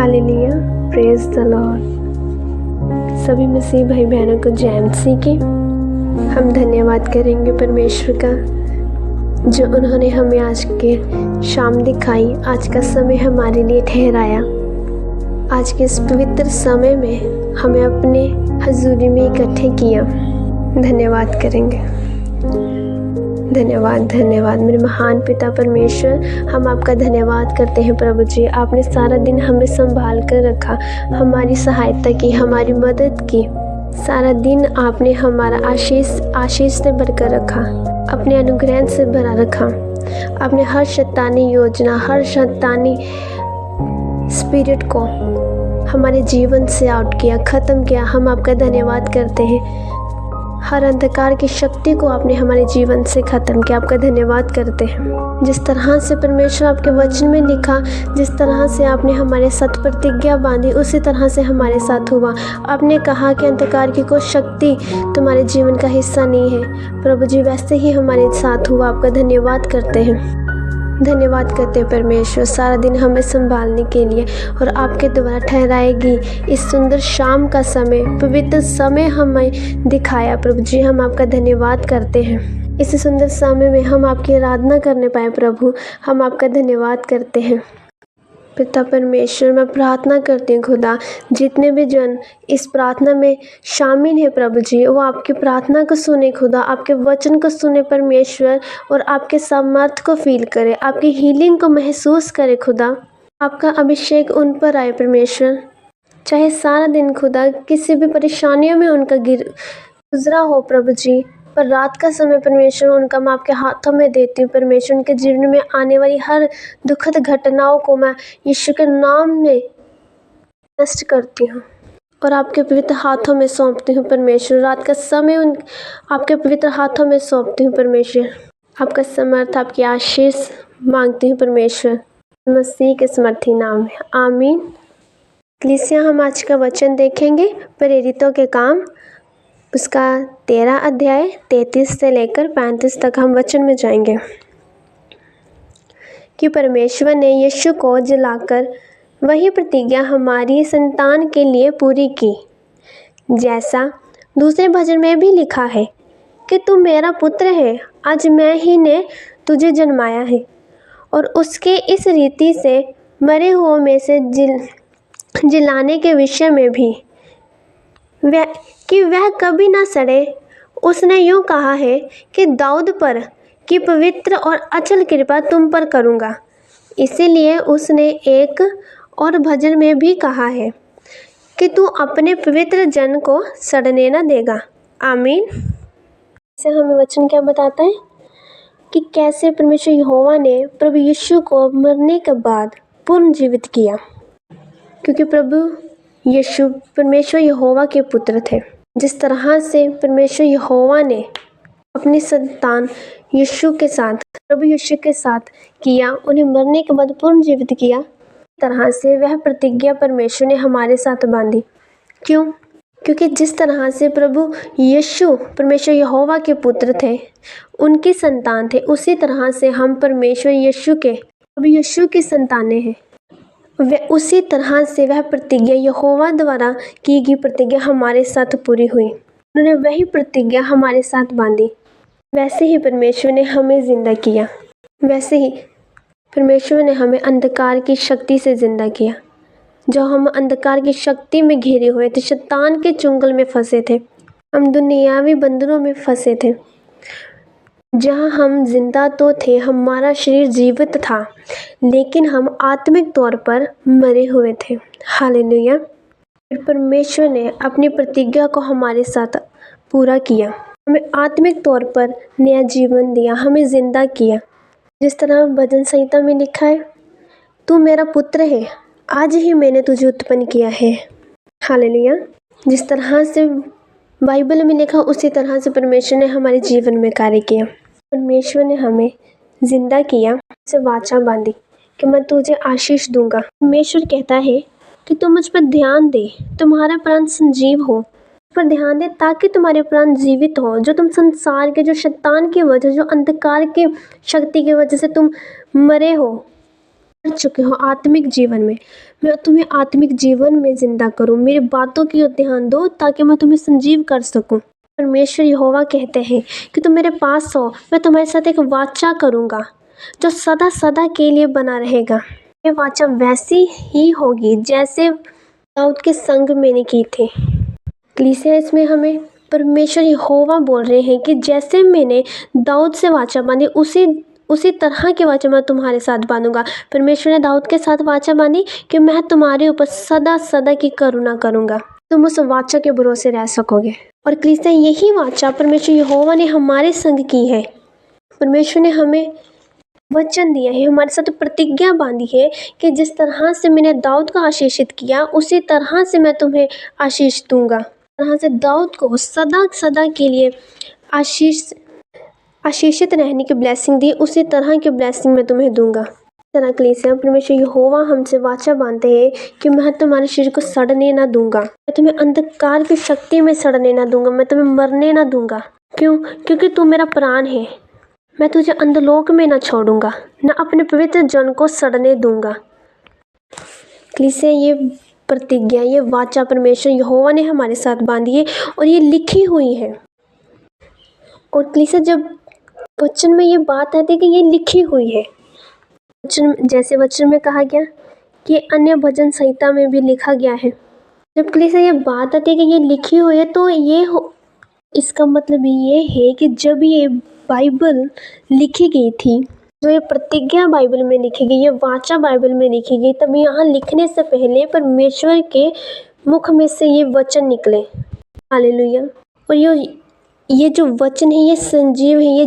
Hallelujah, praise the Lord. सभी मसीह भाई बहनों को जय मसीह की। हम धन्यवाद करेंगे परमेश्वर का जो उन्होंने हमें आज के शाम दिखाई, आज का समय हमारे लिए ठहराया। आज के इस पवित्र समय में हमें अपने हजूरी में इकट्ठे किया। धन्यवाद करेंगे। धन्यवाद धन्यवाद मेरे महान पिता परमेश्वर, हम आपका धन्यवाद करते हैं प्रभु जी। आपने सारा दिन हमें संभाल कर रखा, हमारी सहायता की, हमारी मदद की। सारा दिन आपने हमारा आशीष से भरकर रखा, अपने अनुग्रह से भरा रखा। आपने हर शैतानी योजना, हर शैतानी स्पिरिट को हमारे जीवन से आउट किया, ख़त्म किया। हम आपका धन्यवाद करते हैं। हर अंधकार की शक्ति को आपने हमारे जीवन से ख़त्म किया। आपका धन्यवाद करते हैं। जिस तरह से परमेश्वर आपके वचन में लिखा, जिस तरह से आपने हमारे साथ प्रतिज्ञा बांधी, उसी तरह से हमारे साथ हुआ। आपने कहा कि अंधकार की कोई शक्ति तुम्हारे जीवन का हिस्सा नहीं है। प्रभु जी, वैसे ही हमारे साथ हुआ। आपका धन्यवाद करते हैं। धन्यवाद करते हैं परमेश्वर, सारा दिन हमें संभालने के लिए और आपके द्वारा ठहराएगी इस सुंदर शाम का समय, पवित्र समय हमें दिखाया। प्रभु जी, हम आपका धन्यवाद करते हैं। इस सुंदर समय में हम आपकी आराधना करने पाए। प्रभु, हम आपका धन्यवाद करते हैं। पिता परमेश्वर, मैं प्रार्थना करती हूँ खुदा, जितने भी जन इस प्रार्थना में शामिल हैं प्रभु जी, वो आपकी प्रार्थना को सुने खुदा, आपके वचन को सुने परमेश्वर, और आपके सामर्थ को फील करे, आपकी हीलिंग को महसूस करे खुदा। आपका अभिषेक उन पर आए परमेश्वर। चाहे सारा दिन खुदा किसी भी परेशानियों में उनका गुजरा हो प्रभु जी, पर रात का समय परमेश्वर उनका मैं आपके हाथों में देती हूँ। परमेश्वर, उनके जीवन में आने वाली हर दुखद घटनाओं को मैं यीशु के नाम में नष्ट करती हूँ और आपके पवित्र हाथों में सौंपती हूँ परमेश्वर। रात का समय आपके पवित्र हाथों में सौंपती हूँ परमेश्वर। आपका समर्थ, आपकी आशीष मांगती हूँ परमेश्वर, मसीह के समर्थी नाम में, आमीन। कलीसिया, हम आज का वचन देखेंगे, प्रेरितों के काम, उसका 13 अध्याय 33 से लेकर 35 तक हम वचन में जाएंगे। कि परमेश्वर ने यीशु को जलाकर वही प्रतिज्ञा हमारी संतान के लिए पूरी की, जैसा दूसरे भजन में भी लिखा है कि तू मेरा पुत्र है, आज मैं ही ने तुझे जन्माया है। और उसके इस रीति से मरे हुओं में से जिलाने के विषय में भी कि वह कभी ना सड़े, उसने यूँ कहा है कि दाऊद पर की पवित्र और अचल कृपा तुम पर करूँगा। इसीलिए उसने एक और भजन में भी कहा है कि तू अपने पवित्र जन को सड़ने न देगा। आमीन। इसे हमें वचन क्या बताता है कि कैसे परमेश्वर यहोवा ने प्रभु यीशु को मरने के बाद पुनर्जीवित किया, क्योंकि प्रभु यीशु परमेश्वर यहोवा के पुत्र थे। जिस तरह से परमेश्वर यहोवा ने अपनी संतान यीशु के साथ, प्रभु यीशु के साथ किया, उन्हें मरने के बाद पुनर्जीवित किया, इस तरह से वह प्रतिज्ञा परमेश्वर ने हमारे साथ बांधी। क्यों? क्योंकि जिस तरह से प्रभु यीशु परमेश्वर यहोवा के पुत्र थे, उनकी संतान थे, उसी तरह से हम परमेश्वर यीशु के, प्रभु यीशु की संतानें हैं। वह उसी तरह से वह प्रतिज्ञा यहोवा द्वारा की गई प्रतिज्ञा हमारे साथ पूरी हुई। उन्होंने वही प्रतिज्ञा हमारे साथ बांधी। वैसे ही परमेश्वर ने हमें जिंदा किया, वैसे ही परमेश्वर ने हमें अंधकार की शक्ति से जिंदा किया। जो हम अंधकार की शक्ति में घिरे हुए थे, शैतान के चुंगल में फंसे थे, हम दुनियावी बंधनों में फंसे थे, जहाँ हम जिंदा तो थे, हमारा शरीर जीवित था, लेकिन हम आत्मिक तौर पर मरे हुए थे। हालेलुया। फिर परमेश्वर ने अपनी प्रतिज्ञा को हमारे साथ पूरा किया, हमें आत्मिक तौर पर नया जीवन दिया, हमें जिंदा किया। जिस तरह भजन संहिता में लिखा है, तू मेरा पुत्र है, आज ही मैंने तुझे उत्पन्न किया है। हालेलुया। जिस तरह से बाइबल में लिखा, उसी तरह से परमेश्वर ने हमारे जीवन में कार्य किया। परमेश्वर ने हमें जिंदा किया, से वाचा बांधी कि मैं तुझे आशीष दूंगा। परमेश्वर कहता है कि तुम मुझ पर ध्यान दे, तुम्हारा प्राण संजीव हो, पर ध्यान दे ताकि तुम्हारे प्राण जीवित हो। जो तुम संसार के, जो शैतान की वजह, जो अंधकार की शक्ति की वजह से तुम मरे हो, कर चुके हो आत्मिक जीवन में, मैं तुम्हें आत्मिक जीवन में जिंदा करूं। मेरी बातों की ओर ध्यान दो ताकि मैं तुम्हें संजीव कर सकूं। परमेश्वर यहोवा कहते हैं कि तुम मेरे पास आओ, मैं तुम्हारे साथ एक वाचा करूंगा जो सदा सदा के लिए बना रहेगा। ये वाचा वैसी ही होगी जैसे दाऊद के संग मैंने की थी। कलीसिया इसमें हमें परमेश्वर यहोवा बोल रहे हैं कि जैसे मैंने दाऊद से वाचा बांधी उसी तरह की वाचा मैं तुम्हारे साथ बांधूंगा। परमेश्वर ने दाऊद के साथ वाचा बांधी कि मैं तुम्हारे ऊपर सदा सदा की करुणा करूंगा। तुम उस वाचा के भरोसे रह सकोगे। और कलीसिया यही वाचा परमेश्वर यहोवा ने हमारे संग की है। परमेश्वर ने हमें वचन दिया है, हमारे साथ प्रतिज्ञा बांधी है कि जिस तरह से मैंने दाऊद को आशीषित किया उसी तरह से मैं तुम्हें आशीष दूंगा। तरह से दाऊद को सदा सदा के लिए आशीषित रहने की ब्लेसिंग दी, उसी तरह की ब्लेसिंग मैं तुम्हें दूंगा। इस तरह कलीसिया परमेश्वर यहोवा हमसे वाचा बांधते हैं कि मैं तुम्हारे शरीर को सड़ने ना दूंगा, मैं तुम्हें अंधकार की शक्ति में सड़ने ना दूंगा, मैं तुम्हें मरने ना दूंगा। क्यों? क्योंकि तू मेरा प्राण है। मैं तुझे अंधलोक में ना छोड़ूंगा, न अपने पवित्र जन को सड़ने दूंगा। कलीसिया ये प्रतिज्ञा, ये वाचा परमेश्वर यहोवा ने हमारे साथ बांधी है और ये लिखी हुई है। और कलीसिया जब वचन में ये बात आती है कि ये लिखी हुई है, जैसे वचन में कहा गया कि अन्य भजन संहिता में भी लिखा गया है। जब कलीसिया ये बात आती है कि ये लिखी हुई है तो इसका मतलब ये है कि जब ये बाइबल लिखी गई थी, जो ये प्रतिज्ञा बाइबल में लिखी गई, ये वाचा बाइबल में लिखी गई, तब यहाँ लिखने से पहले परमेश्वर के मुख में से ये वचन निकले। हालेलुया। और ये जो वचन है ये संजीव है, ये